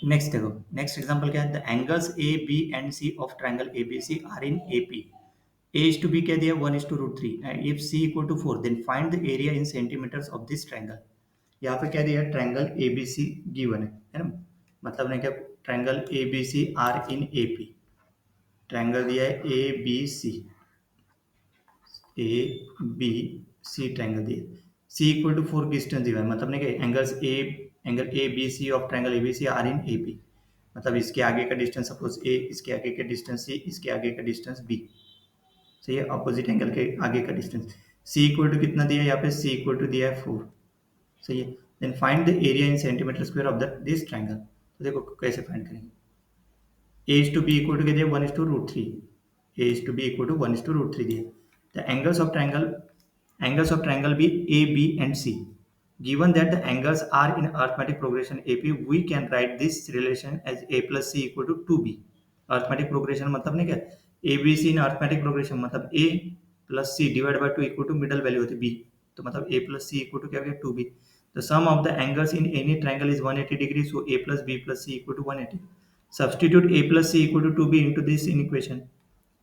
Next देखो, next example क्या है, the angles A B and C of triangle A B C are in A P. A is to B क्या दिया, 1:√3, and if C equal to 4 then find the area in centimetres of this triangle. यहाँ पे क्या दिया, triangle A B C given है ना, मतलब ने क्या, triangle A B C are in A P, triangle दिया है A B C, A B C triangle दिया, सी इक्वल टू 4 डिस्टेंस दिया है, मतलब ने क्या, angle A B C of triangle A B C are in A P, मतलब इसके आगे का डिस्टेंस सपोज ए, इसके आगे का डिस्टेंस सी, इसके आगे का डिस्टेंस बी, सही है, अपोजिट एंगल के आगे का डिस्टेंस। सी इक्वल टू कितना दिया है यहाँ पे, सी इक्वल टू दिया है 4, सही है। Then find the area in centimetre square of the this triangle. तो देखो कैसे फाइंड करेंगे, A is to B equal to क्या दिया, 1:√3, A is to B equal to 1:√3 दिया। The angles of triangle B A B and C, given that the angles are in arithmetic progression AP, we can write this relation as a plus c equal to 2b। arithmetic progression मतलब नहीं क्या, ABC in arithmetic progression मतलब a plus c divided by 2 equal to middle value होती है b, तो मतलब a plus c equal to क्या हो गया, 2b। the sum of the angles in any triangle is 180 degrees, so a plus b plus c equal to 180। substitute a plus c equal to 2b into this in equation,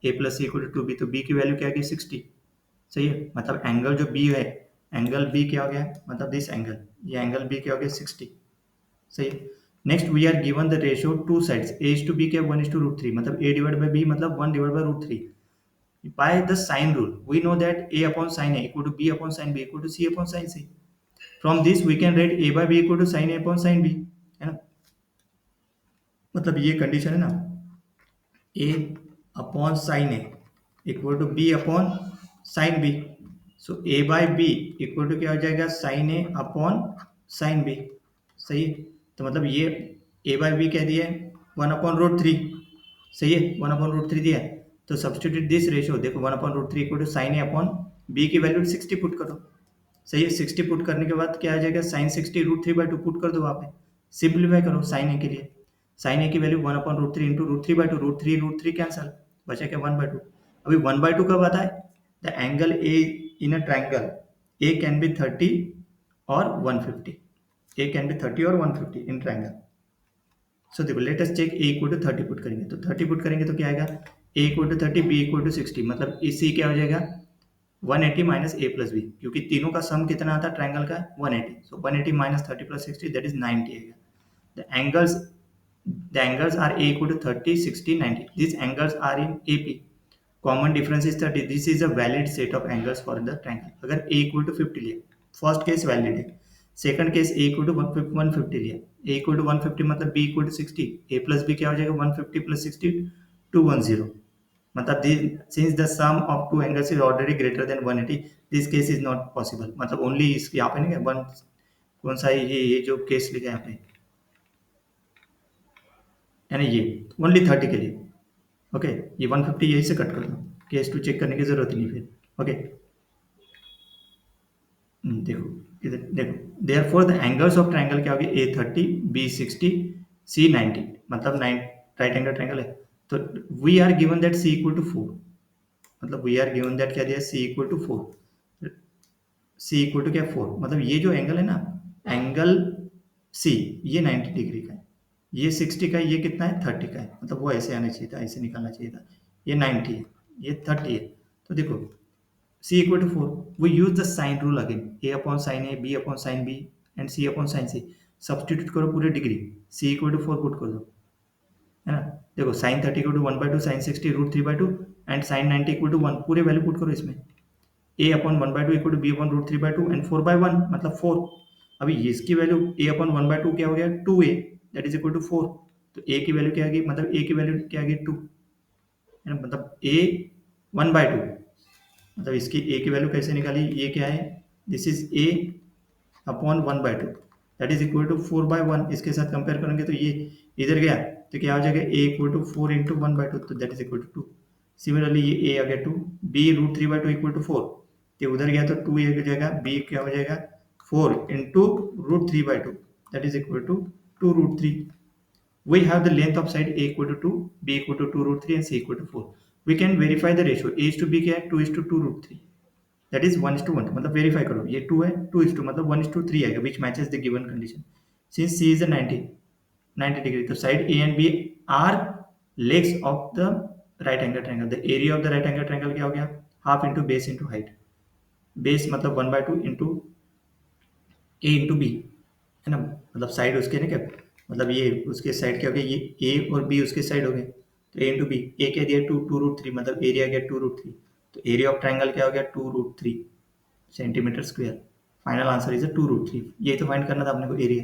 a plus c equal to 2b, तो b की value क्या आ गई, 60, सही है, मतलब angle जो B है, angle B क्या हो गया, मतलब दिस एंगल, ये एंगल बी क्या हो गया, 60, सही है। Next we are given the ratio two sides, A is to B क्या, 1:√3, मतलब ए डिवाइड बाय बी मतलब 1/√3। By the sine rule we know that A upon sine A equal to B upon sine B equal to C upon sine C. From this we can write A by B equal to sine A upon sine B, है ना, मतलब ये condition है ना, A upon sine A equal to B upon sine B, so A by B equal to क्या हो जाएगा, sine A upon sine B, सही है। तो मतलब ये ए बाय बी क्या दिया है, 1/√3, सही है, 1/√3 दिया है। तो सब्सटीट्यूट दिस रेशियो, देखो 1/√3 equal to sine A upon B की वैल्यू 60 पुट करो, सही है। 60 पुट करने के बाद क्या आ जाएगा, साइन 60 √3/2 पुट कर दो वहाँ पे, सिंप्लीफाई करो साइन ए के लिए, साइन ए की वैल्यू 1/√3 इंटू √3/2, √3 कैंसल, बचा क्या, 1/2। अभी 1/2 कब आता है, the angle A in a triangle A can be 30 और 150, ए कैन बी 30 और 150 इन ट्रायंगल। सो देखो let us check, A equal to 30 put करेंगे, तो 30 पुट करेंगे तो क्या आएगा, A equal to 30, B equal to 60, मतलब इसी क्या हो जाएगा, 180 माइनस ए प्लस बी, क्योंकि तीनों का सम कितना आता है ट्रायंगल का, 180, सो 180 माइनस 30 प्लस 60 दैट इज 90 आएगा। The angles the angles are a equal to 30 60 90, these angles are in AP, common difference is 30, this is a valid set of angles for the triangle। अगर a equal to 50 लिया, first case valid है, second case a equal to 150 लिया, a equal to 150 मतलब b equal to 60, a plus b क्या हो जाएगा, 150 plus 60 210, मतलब since the sum of two angles is already greater than 180 this case is not possible, मतलब only इस यहाँ पे नहीं, वन कौन सा है, ये जो केस लिखा है यहाँ पे, यानी ये ओनली 30 के लिए, ओके, ये 150 यही से कट कर दो, केस टू चेक करने की जरूरत ही नहीं फिर, ओके। देखो इधर देखो, therefore the angles of triangle क्या होगी, ए 30 बी 60 सी 90, मतलब 9 राइट एंगल ट्रायंगल है, तो we are given that C equal to 4, मतलब वी आर गिवन दैट क्या दिया, C equal to 4, C equal to क्या 4, मतलब ये जो एंगल है ना, एंगल सी ये 90 डिग्री का है, ये 60 का है, ये कितना है 30 का है, मतलब वो ऐसे आना चाहिए था, ऐसे निकालना चाहिए था, ये 90 है, ये 30 है, तो देखो c equal to 4, we use the sine rule again, a upon sin a, b upon sin b and c upon sin c, substitute करो पूरे degree, c equal to 4 put कर दो, है ना। देखो sin 30 equal to 1/2, sin 60 √3/2 and sin 90 equal to 1, पूरे value put करो इसमें, a upon 1/2 equal to b upon √3/2 and 4/1 मतलब 4। अभी इसकी वैल्यू a अपॉन 1/2 क्या हो गया, 2a that is equal to 4, तो a की वैल्यू क्या आ गई, मतलब a की वैल्यू क्या आ गई 2, है ना, मतलब a 1/2, मतलब इसकी a की वैल्यू कैसे निकाली, ये क्या है, this is a upon 1/2 that is equal to 4/1, इसके साथ कंपेयर करेंगे तो ये इधर गया तो क्या हो जाएगा, a इक्वल टू 4 इंटू 1/2, तो that is equal to 2। Similarly ये a आ गया 2, b √3/2 इक्वल टू 4, तो उधर गया तो 2 हो जाएगा, b क्या हो जाएगा 4 into √3/2 that is equal to 2√3। We have the length of side a equal to 2, b equal to 2√3 and c equal to 4। We can verify the ratio a is to b क्या है, 2 is to 2√3 that is 1:1, मतलब verify करो, ये 2 है, 2 is to मतलब 1:3 आएगा, which matches the given condition, since c is 90 90 degree, तो side A and B are legs of the right angle triangle. The area of the right angle triangle क्या हो गया, half into base into height. Base मतलब 1/2 into ए into B, है ना, मतलब side उसके ना क्या, मतलब ये उसके साइड क्या हो गया, ये ए और बी उसके साइड हो गए, तो ए इंटू बी। ए क्या दिया, 2√3, मतलब एरिया गया 2√3, तो एरिया ऑफ ट्राइंगल क्या हो गया, 2√3 centimetre square. Final answer is 2√3। ये तो फाइंड करना था अपने को एरिया,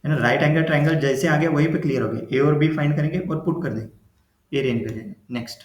है ना। राइट एंगल ट्राइंगल जैसे आ गया वहीं पे क्लियर हो गया, ए और बी फाइंड करेंगे और पुट कर देंगे, एरिया निकल जाएगा। नेक्स्ट